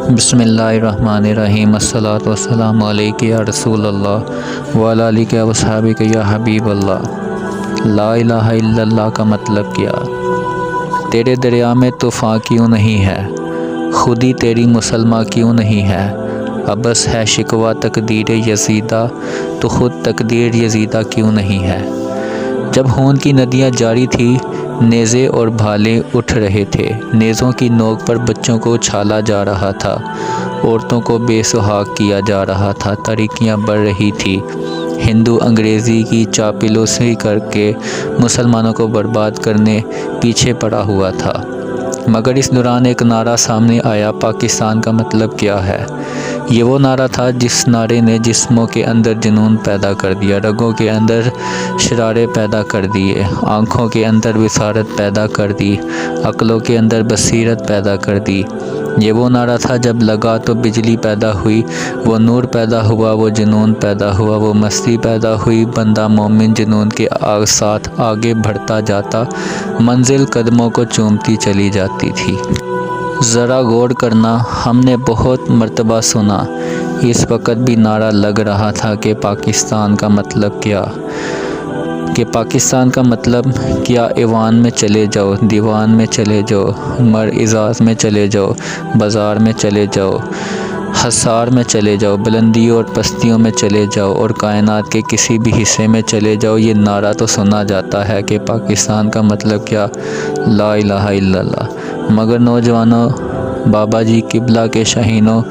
بسم اللہ الرحمن الرحیم الصلاۃ والسلام علیک یا رسول اللہ وعلی آلک و اصحابک یا حبیب اللہ۔ لا الہ الا اللہ کا مطلب کیا؟ تیرے دریا میں طوفان کیوں نہیں ہے؟ خودی تیری مسلمہ کیوں نہیں ہے؟ ابس ہے شکوہ تقدیر یزیدہ، تو خود تقدیر یزیدہ کیوں نہیں ہے؟ جب خون کی ندیاں جاری تھی، نیزے اور بھالے اٹھ رہے تھے، نیزوں کی نوک پر بچوں کو اچھالا جا رہا تھا، عورتوں کو بے سہاگ کیا جا رہا تھا، تاریکیاں بڑھ رہی تھی، ہندو انگریزی کی چاپلوسی کر کے مسلمانوں کو برباد کرنے پیچھے پڑا ہوا تھا۔ مگر اس دوران ایک نعرہ سامنے آیا، پاکستان کا مطلب کیا ہے؟ یہ وہ نعرہ تھا جس نعرے نے جسموں کے اندر جنون پیدا کر دیا، رگوں کے اندر شرارے پیدا کر دیے، آنکھوں کے اندر بصارت پیدا کر دی، عقلوں کے اندر بصیرت پیدا کر دی۔ یہ وہ نعرہ تھا جب لگا تو بجلی پیدا ہوئی، وہ نور پیدا ہوا، وہ جنون پیدا ہوا، وہ مستی پیدا ہوئی، بندہ مومن جنون کے ساتھ آگے بڑھتا جاتا، منزل قدموں کو چومتی چلی جاتی تھی۔ ذرا غور کرنا، ہم نے بہت مرتبہ سنا، اس وقت بھی نعرہ لگ رہا تھا کہ پاکستان کا مطلب کیا؟ پاکستان کا مطلب کیا؟ ایوان میں چلے جاؤ، دیوان میں چلے جاؤ، اعزاز میں چلے جاؤ، بازار میں چلے جاؤ، حصار میں چلے جاؤ، بلندیوں اور پستیوں میں چلے جاؤ، اور کائنات کے کسی بھی حصے میں چلے جاؤ، یہ نعرہ تو سنا جاتا ہے کہ پاکستان کا مطلب کیا؟ لا الہ الا اللہ۔ مگر نوجوانوں، بابا جی قبلہ کے شاہینوں،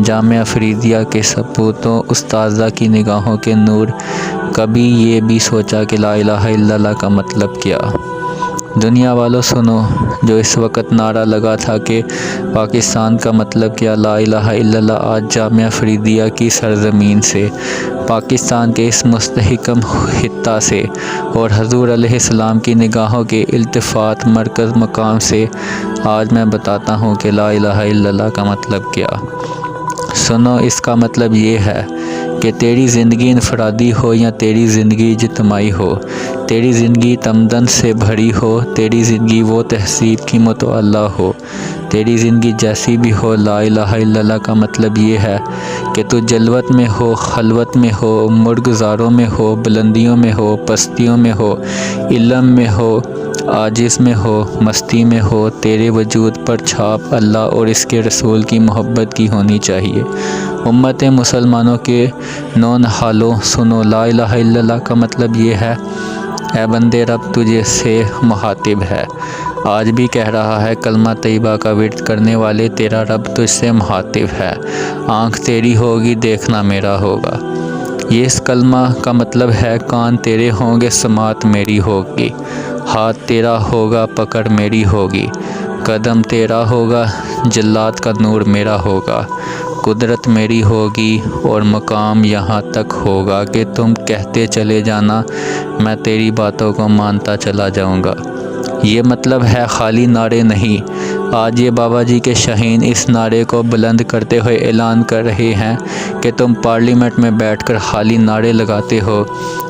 جامعہ فریدیہ کے سپوتوں، استاذہ کی نگاہوں کے نور، کبھی یہ بھی سوچا کہ لا الہ الا اللہ کا مطلب کیا؟ دنیا والوں سنو، جو اس وقت نعرہ لگا تھا کہ پاکستان کا مطلب کیا؟ لا الہ الا اللہ آج جامعہ فریدیہ کی سرزمین سے، پاکستان کے اس مستحکم خطہ سے، اور حضور علیہ السلام کی نگاہوں کے التفات مرکز مقام سے آج میں بتاتا ہوں کہ لا الہ الا اللہ کا مطلب کیا۔ سنو، اس کا مطلب یہ ہے کہ تیری زندگی انفرادی ہو یا تیری زندگی اجتماعی ہو، تیری زندگی تمدن سے بھری ہو، تیری زندگی وہ تہذیب کی متوالہ ہو، تیری زندگی جیسی بھی ہو، لا الہ الا اللہ کا مطلب یہ ہے کہ تو جلوت میں ہو، خلوت میں ہو، مرغزاروں میں ہو، بلندیوں میں ہو، پستیوں میں ہو، علم میں ہو، عاجز میں ہو، مستی میں ہو، تیرے وجود پر چھاپ اللہ اور اس کے رسول کی محبت کی ہونی چاہیے۔ امت مسلمانوں کے نونہالوں سنو، لا الہ الا اللہ کا مطلب یہ ہے، اے بندے رب تجھے سے مخاطب ہے، آج بھی کہہ رہا ہے، کلمہ طیبہ کا ورد کرنے والے، تیرا رب تجھ سے مخاطب ہے، آنکھ تیری ہوگی، دیکھنا میرا ہوگا۔ یہ اس کلمہ کا مطلب ہے، کان تیرے ہوں گے، سماعت میری ہوگی، ہاتھ تیرا ہوگا، پکڑ میری ہوگی، قدم تیرا ہوگا، جلات کا نور میرا ہوگا، قدرت میری ہوگی، اور مقام یہاں تک ہوگا کہ تم کہتے چلے جانا، میں تیری باتوں کو مانتا چلا جاؤں گا۔ یہ مطلب ہے، خالی نعرے نہیں۔ آج یہ بابا جی کے شاہین اس نعرے کو بلند کرتے ہوئے اعلان کر رہے ہیں کہ تم پارلیمنٹ میں بیٹھ کر خالی نعرے لگاتے ہو۔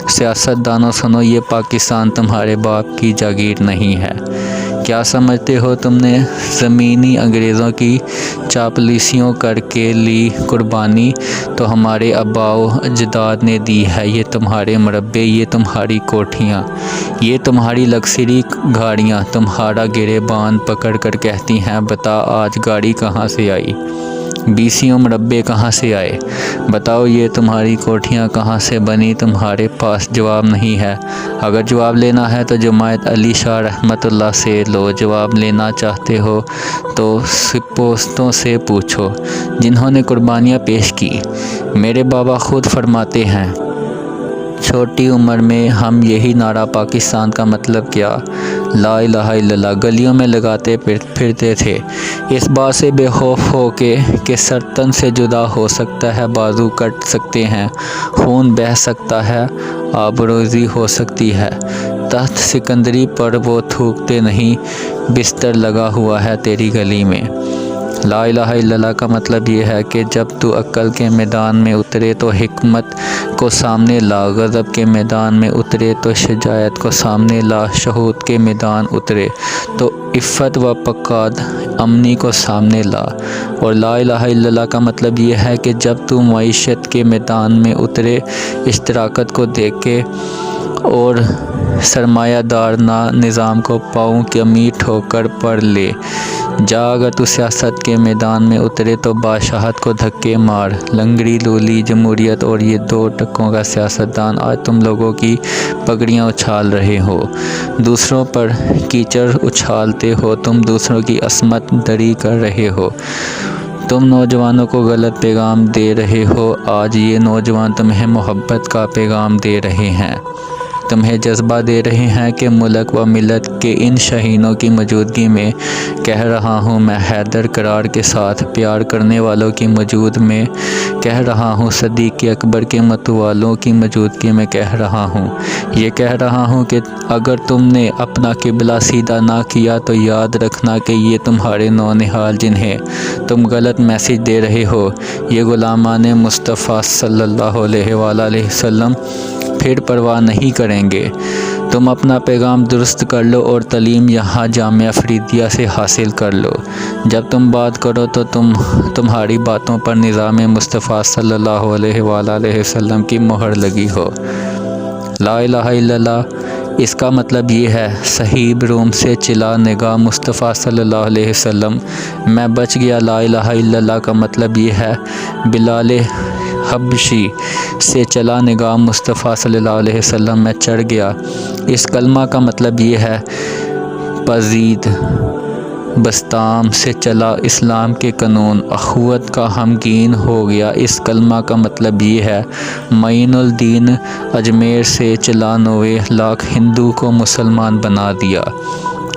سیاست دانوں سنو، یہ پاکستان تمہارے باپ کی جاگیر نہیں ہے۔ کیا سمجھتے ہو تم نے زمینی انگریزوں کی چاپلوسیوں کر کے لی قربانی تو ہمارے آباء و اجداد نے دی ہے، یہ تمہارے مربے، یہ تمہاری کوٹھیاں، یہ تمہاری لگژری گاڑیاں تمہارا گریبان پکڑ کر کہتی ہیں، بتا آج گاڑی کہاں سے آئی، بیسیوں مربے کہاں سے آئے، بتاؤ یہ تمہاری کوٹھیاں کہاں سے بنی؟ تمہارے پاس جواب نہیں ہے۔ اگر جواب لینا ہے تو جماعت علی شاہ رحمۃ اللہ سے لو، جواب لینا چاہتے ہو تو سپوستوں سے پوچھو جنہوں نے قربانیاں پیش کی۔ میرے بابا خود فرماتے ہیں، چھوٹی عمر میں ہم یہی نعرہ پاکستان کا مطلب کیا؟ لا الہ الا اللہ گلیوں میں لگاتے پھرتے تھے، اس بات سے بے خوف ہو کہ سر تن سے جدا ہو سکتا ہے، بازو کٹ سکتے ہیں، خون بہہ سکتا ہے، آبروزی ہو سکتی ہے، تخت سکندری پر وہ تھوکتے نہیں، بستر لگا ہوا ہے تیری گلی میں۔ لا الہ الا اللہ کا مطلب یہ ہے کہ جب تو عقل کے میدان میں اترے تو حکمت کو سامنے لا، غضب کے میدان میں اترے تو شجاعت کو سامنے لا، شہود کے میدان اترے تو عفت و پکاد امنی کو سامنے لا۔ اور لا الہ الا اللہ کا مطلب یہ ہے کہ جب تو معیشت کے میدان میں اترے، اشتراکت کو دیکھے اور سرمایہ دار نظام کو پاؤں کمی ٹھوکر پر لے جا، اگر تو سیاست کے میدان میں اترے تو بادشاہت کو دھکے مار، لنگڑی لولی جمہوریت اور یہ دو ٹکوں کا سیاستدان آج تم لوگوں کی پگڑیاں اچھال رہے ہو، دوسروں پر کیچڑ اچھالتے ہو، تم دوسروں کی عصمت دری کر رہے ہو، تم نوجوانوں کو غلط پیغام دے رہے ہو۔ آج یہ نوجوان تمہیں محبت کا پیغام دے رہے ہیں، تمہیں جذبہ دے رہے ہیں کہ ملک و ملت کے ان شہینوں کی موجودگی میں کہہ رہا ہوں، میں حیدر قرار کے ساتھ پیار کرنے والوں کی موجود میں کہہ رہا ہوں، صدیق اکبر کے متوالوں کی موجودگی میں کہہ رہا ہوں، یہ کہہ رہا ہوں کہ اگر تم نے اپنا قبلہ سیدھا نہ کیا تو یاد رکھنا کہ یہ تمہارے نونہال جنہیں تم غلط میسج دے رہے ہو، یہ غلامان مصطفیٰ صلی اللہ علیہ وآلہ وسلم پھر پرواہ نہیں کریں گے۔ تم اپنا پیغام درست کر لو اور تعلیم یہاں جامعہ فریدیہ سے حاصل کر لو، جب تم بات کرو تو تمہاری باتوں پر نظام مصطفیٰ صلی اللہ علیہ وآلہ وسلم کی مہر لگی ہو۔ لا الہ الا اللہ اس کا مطلب یہ ہے، صہیب روم سے چلا نگاہ مصطفیٰ صلی اللہ علیہ وسلم، میں بچ گیا۔ لا الہ الا اللہ کا مطلب یہ ہے، بلال حبشی سے چلا نگاہ مصطفیٰ صلی اللہ علیہ وسلم، میں چڑھ گیا۔ اس کلمہ کا مطلب یہ ہے، پزید بستام سے چلا اسلام کے قانون، اخوت کا ہمگین ہو گیا۔ اس کلمہ کا مطلب یہ ہے، معین الدین اجمیر سے چلا 9 لاکھ ہندو کو مسلمان بنا دیا۔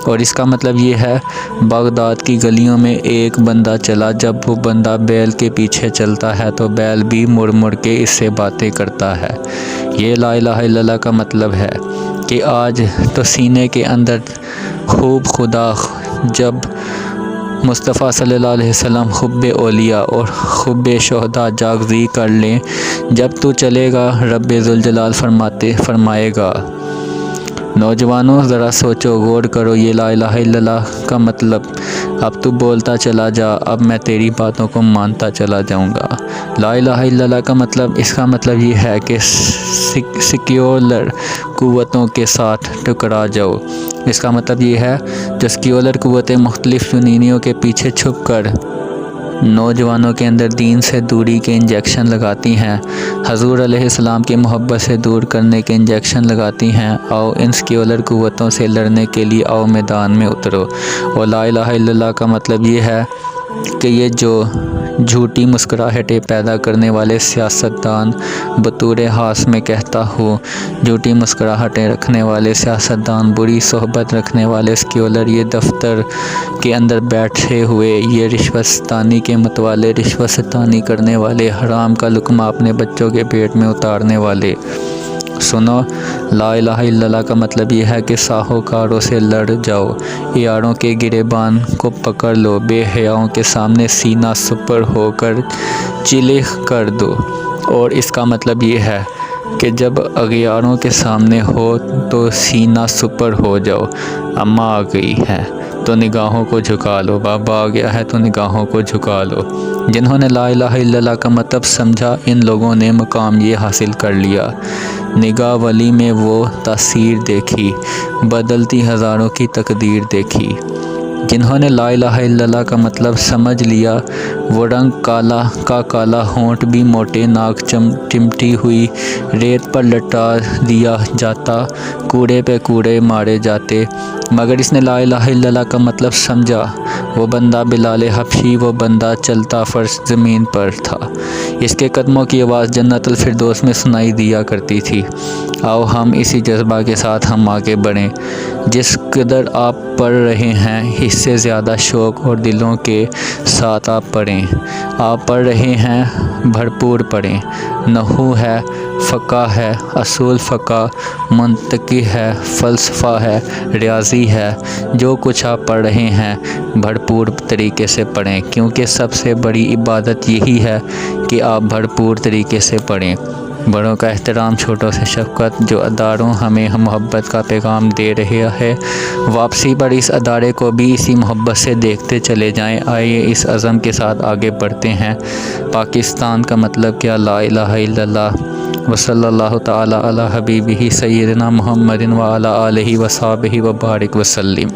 اور اس کا مطلب یہ ہے، بغداد کی گلیوں میں ایک بندہ چلا، جب وہ بندہ بیل کے پیچھے چلتا ہے تو بیل بھی مڑ مڑ کے اس سے باتیں کرتا ہے۔ یہ لا الہ الا اللہ کا مطلب ہے کہ آج تو سینے کے اندر خوب خدا، جب مصطفیٰ صلی اللہ علیہ وسلم حب اولیاء اور حب شہداء جاگزی کر لیں، جب تو چلے گا رب ذوالجلال فرمائے گا، نوجوانوں ذرا سوچو، غور کرو، یہ لا الہ الا اللہ کا مطلب، اب تو بولتا چلا جا، اب میں تیری باتوں کو مانتا چلا جاؤں گا۔ لا الہ الا اللہ کا مطلب، اس کا مطلب یہ ہے کہ سیکولر قوتوں کے ساتھ ٹکرا جاؤ۔ اس کا مطلب یہ ہے، جو سیکولر قوتیں مختلف یونینوں کے پیچھے چھپ کر نوجوانوں کے اندر دین سے دوری کے انجیکشن لگاتی ہیں، حضور علیہ السلام کی محبت سے دور کرنے کے انجیکشن لگاتی ہیں، آؤ ان سیکولر قوتوں سے لڑنے کے لیے آؤ میدان میں اترو۔ اور لا الہ الا اللہ کا مطلب یہ ہے کہ یہ جو جھوٹی مسکراہٹیں پیدا کرنے والے سیاستدان بطور خاص میں کہتا ہوں، جھوٹی مسکراہٹیں رکھنے والے سیاستدان، بری صحبت رکھنے والے سیکولر، یہ دفتر کے اندر بیٹھے ہوئے یہ رشوت ستانی کے متوالے، رشوت ستانی کرنے والے، حرام کا لقمہ اپنے بچوں کے پیٹ میں اتارنے والے، سنو، لا الہ الا اللہ کا مطلب یہ ہے کہ ساہوکاروں سے لڑ جاؤ، یاروں کے گریبان کو پکڑ لو، بے حیاؤں کے سامنے سینہ سپر ہو کر چیلنج کر دو۔ اور اس کا مطلب یہ ہے کہ جب اغیاروں کے سامنے ہو تو سینہ سپر ہو جاؤ، اماں آ گئی ہے تو نگاہوں کو جھکا لو، بابا آ گیا ہے تو نگاہوں کو جھکا لو۔ جنہوں نے لا الہ الا اللہ کا مطلب سمجھا، ان لوگوں نے مقام یہ حاصل کر لیا، نگاہ ولی میں وہ تاثیر دیکھی، بدلتی ہزاروں کی تقدیر دیکھی۔ جنہوں نے لا الہ الا اللہ کا مطلب سمجھ لیا، وہ رنگ کالا کا کالا، ہونٹ بھی موٹے، ناک چمٹی ہوئی، ریت پر لٹا دیا جاتا، کوڑے پہ کوڑے مارے جاتے، مگر اس نے لا الہ الا اللہ کا مطلب سمجھا، وہ بندہ بلال حبشی، وہ بندہ چلتا فرش زمین پر تھا، اس کے قدموں کی آواز جنت الفردوس میں سنائی دیا کرتی تھی۔ آؤ ہم اسی جذبہ کے ساتھ ہم آگے بڑھیں، جس قدر آپ پڑھ رہے ہیں اس سے زیادہ شوق اور دلوں کے ساتھ آپ پڑھیں۔ آپ پڑھ رہے ہیں بھرپور پڑھیں۔ نحو ہے، فقہ ہے، اصول فقہ، منطقی ہے، فلسفہ ہے، ریاضی ہے، جو کچھ آپ پڑھ رہے ہیں بھرپور طریقے سے پڑھیں، کیونکہ سب سے بڑی عبادت یہی ہے کہ آپ بھرپور طریقے سے پڑھیں۔ بڑوں کا احترام، چھوٹوں سے شفقت، جو اداروں ہمیں محبت کا پیغام دے رہے ہے، واپسی پر اس ادارے کو بھی اسی محبت سے دیکھتے چلے جائیں۔ آئیے اس عزم کے ساتھ آگے بڑھتے ہیں۔ پاکستان کا مطلب کیا؟ لا الہ الا اللہ وصلی اللہ تعالی علی حبیبہ سیدنا محمد وعلی آلہ وصحبہ وبارک وسلم۔